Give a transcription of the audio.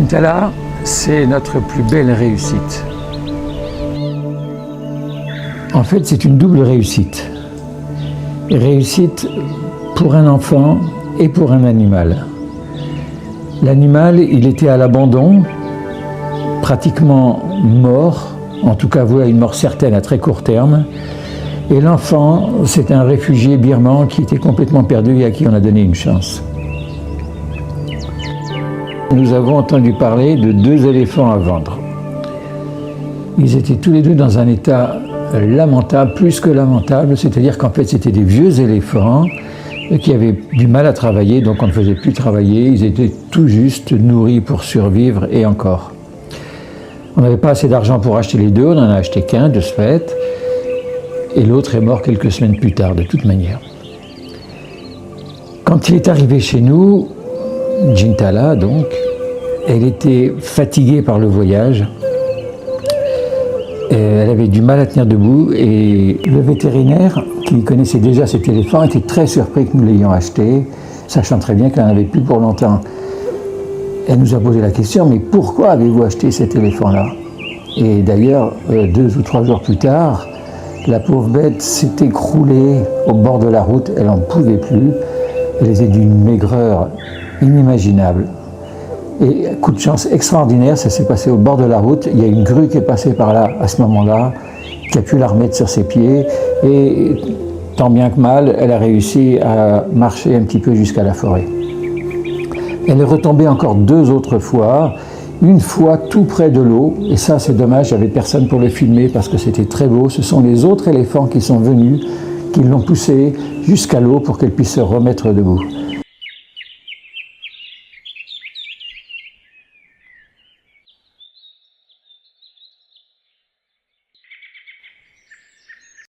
Jintala, c'est notre plus belle réussite. En fait, c'est une double réussite. Réussite pour un enfant et pour un animal. L'animal, il était à l'abandon, pratiquement mort, en tout cas voué à une mort certaine à très court terme. Et l'enfant, c'est un réfugié birman qui était complètement perdu et à qui on a donné une chance. Nous avons entendu parler de 2 éléphants à vendre. Ils étaient tous les 2 dans un état lamentable, plus que lamentable, c'est-à-dire qu'en fait c'était des vieux éléphants qui avaient du mal à travailler, donc on ne faisait plus travailler, ils étaient tout juste nourris pour survivre et encore. On n'avait pas assez d'argent pour acheter les 2, on n'en a acheté qu'un de ce fait, et l'autre est mort quelques semaines plus tard de toute manière. Quand il est arrivé chez nous, Jintala donc, elle était fatiguée par le voyage, elle avait du mal à tenir debout et le vétérinaire, qui connaissait déjà cet éléphant, était très surpris que nous l'ayons acheté, sachant très bien qu'elle n'en avait plus pour longtemps. Elle nous a posé la question, mais pourquoi avez-vous acheté cet éléphant-là? Et d'ailleurs, 2 ou 3 jours plus tard, la pauvre bête s'est écroulée au bord de la route, elle n'en pouvait plus, elle était d'une maigreur inimaginable. Et coup de chance extraordinaire, ça s'est passé au bord de la route, il y a une grue qui est passée par là à ce moment-là, qui a pu la remettre sur ses pieds, et tant bien que mal, elle a réussi à marcher un petit peu jusqu'à la forêt. Elle est retombée encore 2 autres fois, une fois tout près de l'eau, et ça c'est dommage, il n'y avait personne pour le filmer parce que c'était très beau. Ce sont les autres éléphants qui sont venus, qui l'ont poussée jusqu'à l'eau pour qu'elle puisse se remettre debout.